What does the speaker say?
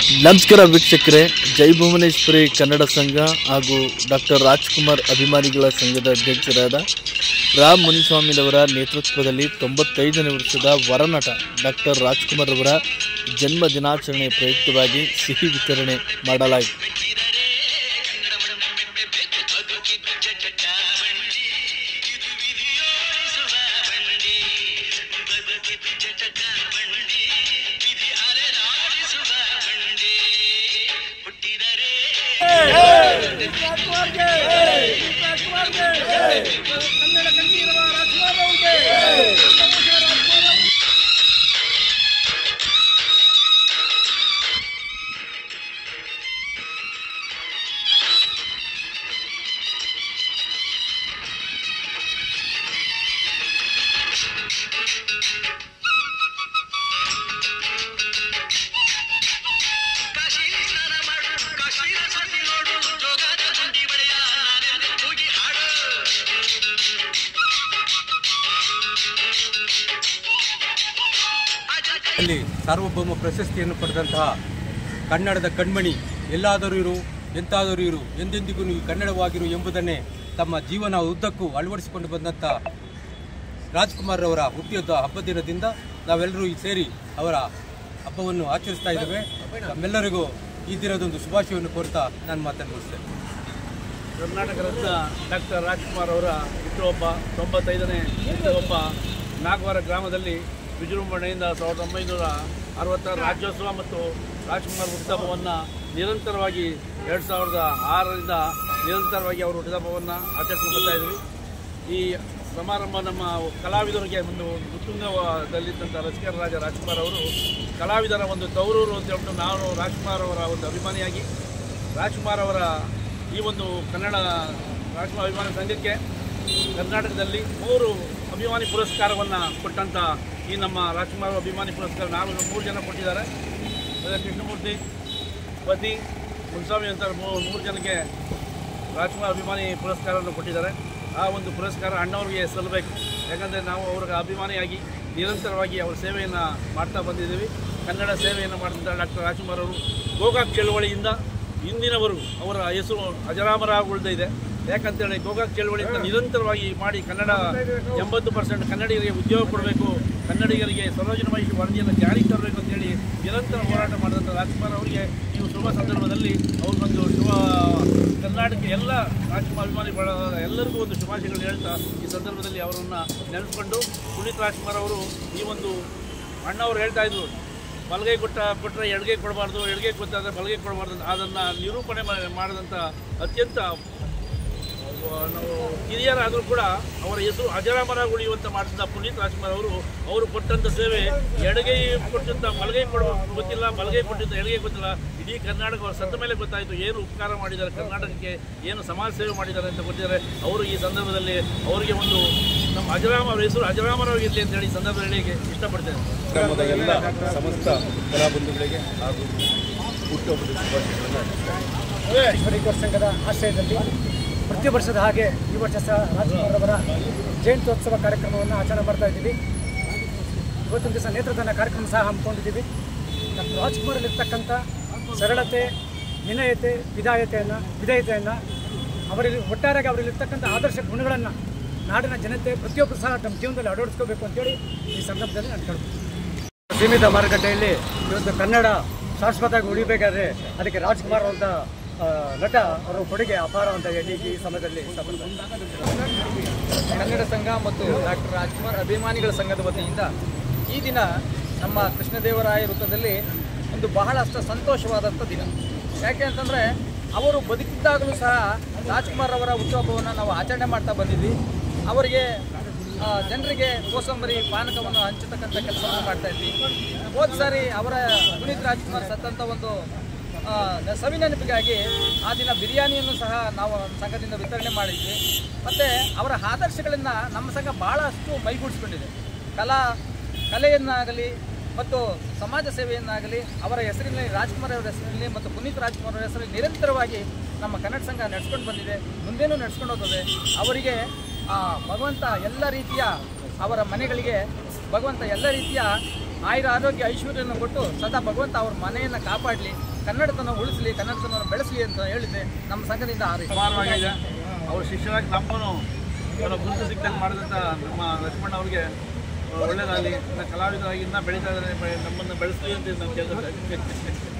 ನಮಸ್ಕಾರ ವೀಕ್ಷಕರೇ, ಜೈ ಭುವನೇಶ್ವರಿ ಕನ್ನಡ ಸಂಘ ಹಾಗೂ ಡಾಕ್ಟರ್ ರಾಜ್ಕುಮಾರ್ ಅಭಿಮಾನಿಗಳ ಸಂಘದ ಅಧ್ಯಕ್ಷರಾದ ರಾಮ್ ಮುನಿಸ್ವಾಮಿರವರ ನೇತೃತ್ವದಲ್ಲಿ 95ನೇ ವರ್ಷದ ವರನಟ ಡಾಕ್ಟರ್ ರಾಜ್ಕುಮಾರ್ ಅವರ ಜನ್ಮ ದಿನಾಚರಣೆ ಪ್ರಯುಕ್ತವಾಗಿ ಸಿಹಿ ವಿತರಣೆ ಮಾಡಲಾಯಿತು. ಅಲ್ಲಿ ಸಾರ್ವಭೌಮ ಪ್ರಶಸ್ತಿಯನ್ನು ಪಡೆದಂತಹ ಕನ್ನಡದ ಕಣ್ಮಣಿ, ಎಲ್ಲಾದರೂ ಇರು ಎಂತಾದರೂ ಇರು, ಎಂದೆಂದಿಗೂ ನೀವು ಕನ್ನಡವಾಗಿರು ಎಂಬುದನ್ನೇ ತಮ್ಮ ಜೀವನ ಉದ್ದಕ್ಕೂ ಅಳವಡಿಸಿಕೊಂಡು ಬಂದಂಥ ರಾಜ್ಕುಮಾರ್ ಅವರ ಹುಟ್ಟಿದ ಹಬ್ಬದ ದಿನದಿಂದ ನಾವೆಲ್ಲರೂ ಸೇರಿ ಅವರ ಹಬ್ಬವನ್ನು ಆಚರಿಸ್ತಾ ಇದ್ದೇವೆ. ನಮ್ಮೆಲ್ಲರಿಗೂ ಈ ದಿನದೊಂದು ಶುಭಾಶಯವನ್ನು ಕೋರ್ತಾ ನಾನು ಮಾತನ್ನು ಮುಗಿಸ್ತೇನೆ. ಕರ್ನಾಟಕ ರತ್ನ ಡಾಕ್ಟರ್ ರಾಜ್ಕುಮಾರ್ ಅವರ ಹುಟ್ಟುಹಬ್ಬ 95ನೇ ಹುಟ್ಟುಹಬ್ಬ ನಾಗವಾರ ಗ್ರಾಮದಲ್ಲಿ ವಿಜೃಂಭಣೆಯಿಂದ 1960 ರಾಜ್ಯೋತ್ಸವ ಮತ್ತು ರಾಜ್ಕುಮಾರ್ ಹುಟ್ಟುಹಬ್ಬವನ್ನು ನಿರಂತರವಾಗಿ 2006ರಿಂದ ನಿರಂತರವಾಗಿ ಅವರು ಹುಟ್ಟುಹಬ್ಬವನ್ನು ಆಚರಿಸ್ಕೊಂಡು ಬರ್ತಾ ಇದ್ವಿ. ಈ ಸಮಾರಂಭ ನಮ್ಮ ಕಲಾವಿದರಿಗೆ ಒಂದು ಉತ್ತುಂಗದಲ್ಲಿದ್ದಂಥ ರಸಿಕರ ರಾಜ ರಾಜ್ಕುಮಾರ್ ಅವರು ಕಲಾವಿದರ ಒಂದು ತವರೂರು ಅಂತ ಹೇಳ್ಬಿಟ್ಟು ನಾನು ರಾಜ್ಕುಮಾರ್ ಅವರ ಒಂದು ಅಭಿಮಾನಿಯಾಗಿ ರಾಜ್ಕುಮಾರ್ ಅವರ ಈ ಒಂದು ಕನ್ನಡ ರಾಜ್ಕುಮಾರ್ ಅಭಿಮಾನಿ ಸಂಘಕ್ಕೆ ಕರ್ನಾಟಕದಲ್ಲಿ 3 ಅಭಿಮಾನಿ ಪುರಸ್ಕಾರವನ್ನು ಕೊಟ್ಟಂಥ ಈ ನಮ್ಮ ರಾಜ್ಕುಮಾರ್ ಅಭಿಮಾನಿ ಪುರಸ್ಕಾರ ನಾವು 3 ಜನ ಕೊಟ್ಟಿದ್ದಾರೆ. ಕೃಷ್ಣಮೂರ್ತಿ, ಪತಿ, ಮುನ್ಸ್ವಾಮಿ ಅಂತ 3 ಜನಕ್ಕೆ ರಾಜ್ಕುಮಾರ್ ಅಭಿಮಾನಿ ಪುರಸ್ಕಾರವನ್ನು ಕೊಟ್ಟಿದ್ದಾರೆ. ಆ ಒಂದು ಪುರಸ್ಕಾರ ಅಣ್ಣವ್ರಿಗೆ ಸಲ್ಲಬೇಕು. ಯಾಕಂದರೆ ನಾವು ಅವ್ರಿಗೆ ಅಭಿಮಾನಿಯಾಗಿ ನಿರಂತರವಾಗಿ ಅವರ ಸೇವೆಯನ್ನು ಮಾಡ್ತಾ ಬಂದಿದ್ದೀವಿ. ಕನ್ನಡ ಸೇವೆಯನ್ನು ಮಾಡಿದಂಥ ಡಾಕ್ಟರ್ ರಾಜ್ಕುಮಾರ್ ಅವರು ಗೋಕಾಕ್ ಚಳವಳಿಯಿಂದ ಇಂದಿನವರೆಗೂ ಅವರ ಹೆಸರು ಅಜರಾಮರಗೊಳ್ಳಿದೆ. ಯಾಕಂತೇಳಿ ಗೋಕಾಕ್ ಚಳವಳಿಯಿಂದ ನಿರಂತರವಾಗಿ ಮಾಡಿ ಕನ್ನಡ 80% ಕನ್ನಡಿಗರಿಗೆ ಉದ್ಯೋಗ ಕೊಡಬೇಕು, ಕನ್ನಡಿಗರಿಗೆ ಸರೋಜಿನಿ ಮಹಿಷಿ ವರದಿಯನ್ನು ಜಾರಿಗೆ ತರಬೇಕು ಅಂತೇಳಿ ನಿರಂತರ ಹೋರಾಟ ಮಾಡಿದಂಥ ರಾಜ್ಕುಮಾರ್ ಅವರಿಗೆ ಈ ಶುಭ ಸಂದರ್ಭದಲ್ಲಿ ಅವ್ರಿಗೊಂದು ಶುಭ ಕರ್ನಾಟಕ ಎಲ್ಲ ರಾಜ್ಕುಮಾರ್ ಅಭಿಮಾನಿಗಳ ಎಲ್ಲರಿಗೂ ಒಂದು ಶುಭಾಶಯಗಳು ಹೇಳ್ತಾ ಈ ಸಂದರ್ಭದಲ್ಲಿ ಅವರನ್ನು ನೆನೆಸ್ಕೊಂಡು ಪುನೀತ್ ರಾಜ್ಕುಮಾರ್ ಅವರು ಈ ಒಂದು ಅಣ್ಣವರು ಹೇಳ್ತಾ ಇದ್ರು, ಬಲಗೈ ಕೊಟ್ಟರೆ ಎಡಗೈ ಕೊಡಬಾರ್ದು, ಎಡಗೈ ಕೊಟ್ಟಾದರೆ ಬಲಗೈ ಕೊಡಬಾರ್ದು. ಅದನ್ನು ನಿರೂಪಣೆ ಮಾಡಿದಂಥ ಅತ್ಯಂತ ಹಿರಿಯರಾದರೂ ಕೂಡ ಅವರ ಹೆಸರು ಅಜರಾಮರ ಉಳಿಯುವಂತ ಮಾಡಿದ ಪುನೀತ್ ರಾಜ್ಕುಮಾರ್ ಅವರು ಕೊಟ್ಟಂಥ ಸೇವೆ ಎಡಗೈ ಕೊಟ್ಟಂಥ ಬಲಗೈ ಗೊತ್ತಿಲ್ಲ, ಬಲಗೈ ಕೊಟ್ಟಿದ್ದ ಎಡಗೈ ಗೊತ್ತಿಲ್ಲ. ಇಡೀ ಕರ್ನಾಟಕ ಅವರ ಸತ್ತ ಮೇಲೆ ಗೊತ್ತಾಯಿತು ಏನು ಉಪಕಾರ ಮಾಡಿದ್ದಾರೆ, ಕರ್ನಾಟಕಕ್ಕೆ ಏನು ಸಮಾಜ ಸೇವೆ ಮಾಡಿದ್ದಾರೆ ಅಂತ ಗೊತ್ತಿದ್ದಾರೆ. ಅವರು ಈ ಸಂದರ್ಭದಲ್ಲಿ ಅವರಿಗೆ ಒಂದು ನಮ್ಮ ಅವರ ಹೆಸರು ಅಜರಾಮರವಾಗಿರಲಿ ಅಂತೇಳಿ ಈ ಸಂದರ್ಭದಲ್ಲಿ ಇಷ್ಟಪಡ್ತೇನೆ. ಗ್ರಾಮದ ಎಲ್ಲ ಸಮಸ್ತ ಕಲಾಬಂಧುಗಳಿಗೆ ಹಾಗೂ ಹುಟ್ಟುಹಬ್ಬದ ಶುಭಾಶಯಗಳನ್ನು ಸಂಘದ ಆಶ್ರಯದಲ್ಲಿ ಪ್ರತಿ ವರ್ಷದ ಹಾಗೆ ಈ ವರ್ಷ ಸಹ ರಾಜ್ಕುಮಾರ್ ಅವರ ಜಯಂತ್ಯೋತ್ಸವ ಕಾರ್ಯಕ್ರಮವನ್ನು ಆಚರಣೆ ಮಾಡ್ತಾ ಇದ್ದೀವಿ. ಇವತ್ತೊಂದು ದಿವಸ ನೇತ್ರದಾನ ಕಾರ್ಯಕ್ರಮ ಸಹ ಹಮ್ಮಿಕೊಂಡಿದ್ದೀವಿ. ಡಾಕ್ಟರ್ ರಾಜ್ಕುಮಾರಲ್ಲಿರ್ತಕ್ಕಂಥ ಸರಳತೆ, ವಿನಯತೆ, ವಿಧೇಯತೆಯನ್ನು ಅವರಲ್ಲಿ ಒಟ್ಟಾರೆಯಾಗಿ ಅವರಲ್ಲಿರ್ತಕ್ಕಂಥ ಆದರ್ಶ ಗುಣಗಳನ್ನು ನಾಡಿನ ಜನತೆ ಪ್ರತಿಯೊಬ್ಬರು ಸಹ ತಮ್ಮ ಜೀವನದಲ್ಲಿ ಅಳವಡಿಸ್ಕೋಬೇಕು ಅಂತೇಳಿ ಈ ಸಂದರ್ಭದಲ್ಲಿ ನಾನು ಕೇಳ್ಬೋದು. ಸೀಮಿತ ಮಾರುಕಟ್ಟೆಯಲ್ಲಿ ಇವತ್ತು ಕನ್ನಡ ಶಾಶ್ವತವಾಗಿ ಉಳಿಬೇಕಾದ್ರೆ ಅದಕ್ಕೆ ರಾಜ್ಕುಮಾರ್ ಅಂತ ನಟ ಅವರ ಕೊಡುಗೆ ಅಪಾರ ಅಂತ ಹೇಳಿ ಈ ಸಮಯದಲ್ಲಿ ಕನ್ನಡ ಸಂಘ ಮತ್ತು ಡಾಕ್ಟರ್ ರಾಜ್ಕುಮಾರ್ ಅಭಿಮಾನಿಗಳ ಸಂಘದ ವತಿಯಿಂದ ಈ ದಿನ ನಮ್ಮ ಕೃಷ್ಣದೇವರಾಯ ವೃತ್ತದಲ್ಲಿ ಒಂದು ಬಹಳಷ್ಟು ಸಂತೋಷವಾದಂಥ ದಿನ. ಯಾಕೆ ಅಂತಂದರೆ ಅವರು ಬದುಕಿದ್ದಾಗಲೂ ಸಹ ರಾಜ್ಕುಮಾರ್ ಅವರ ಹುಟ್ಟುಹಬ್ಬವನ್ನು ನಾವು ಆಚರಣೆ ಮಾಡ್ತಾ ಬಂದಿದ್ವಿ. ಅವರಿಗೆ ಜನರಿಗೆ ಕೋಸಂಬರಿ ಪಾನಕವನ್ನು ಹಂಚತಕ್ಕಂಥ ಕೆಲಸವನ್ನು ಮಾಡ್ತಾ ಇದ್ವಿ. ಹೋದ ಸಾರಿ ಅವರ ಪುನೀತ್ ರಾಜ್ಕುಮಾರ್ ಸತ್ತಂಥ ಒಂದು ಸವಿನೆನಪಿಗಾಗಿ ಆ ದಿನ ಬಿರಿಯಾನಿಯನ್ನು ಸಹ ನಾವು ಸಂಘದಿಂದ ವಿತರಣೆ ಮಾಡಿದ್ವಿ. ಮತ್ತು ಅವರ ಆದರ್ಶಗಳನ್ನು ನಮ್ಮ ಸಂಘ ಭಾಳಷ್ಟು ಮೈಗೂಡಿಸ್ಕೊಂಡಿದೆ. ಕಲೆಯನ್ನಾಗಲಿ ಮತ್ತು ಸಮಾಜ ಸೇವೆಯನ್ನಾಗಲಿ ಅವರ ಹೆಸರಿನಲ್ಲಿ, ರಾಜ್ಕುಮಾರ್ ಅವರ ಹೆಸರಿನಲ್ಲಿ ಮತ್ತು ಪುನೀತ್ ರಾಜ್ಕುಮಾರ್ ಅವರ ಹೆಸರಲ್ಲಿ ನಿರಂತರವಾಗಿ ನಮ್ಮ ಕನ್ನಡ ಸಂಘ ನಡೆಸ್ಕೊಂಡು ಬಂದಿದೆ, ಮುಂದೇನೂ ನಡೆಸ್ಕೊಂಡು ಹೋಗ್ತದೆ. ಅವರಿಗೆ ಭಗವಂತ ಎಲ್ಲ ರೀತಿಯ ಅವರ ಮನೆಗಳಿಗೆ ಭಗವಂತ ಎಲ್ಲ ರೀತಿಯ ಆಯುರ ಆರೋಗ್ಯ ಐಶ್ವರ್ಯನ ಕೊಟ್ಟು ಸದಾ ಭಗವಂತ ಅವ್ರ ಮನೆಯನ್ನು ಕಾಪಾಡಲಿ, ಕನ್ನಡತನ ಉಳಿಸಲಿ, ಕನ್ನಡತನವನ್ನು ಬೆಳೆಸಲಿ ಅಂತ ಹೇಳಿದೆ ನಮ್ಮ ಸಂಘದಿಂದ ಸುಮಾರವಾಗಿದೆ. ಅವ್ರ ಶಿಷ್ಯರಾಗಿ ನಮ್ಮನ್ನು ಗುರುತು ಸಿಕ್ಕಂಗೆ ಮಾಡಿದಂಥ ನಮ್ಮ ಲಕ್ಷ್ಮಣ ಅವ್ರಿಗೆ ಒಳ್ಳೆಯದಾಗಲಿ. ಕಲಾವಿದರಾಗಿ ಇನ್ನೂ ಬೆಳೀತಾ ಇದ್ದಾರೆ, ನಮ್ಮನ್ನು ಬೆಳೆಸಲಿ ಅಂತ ನಾವು ಕೇಳ್ತಾ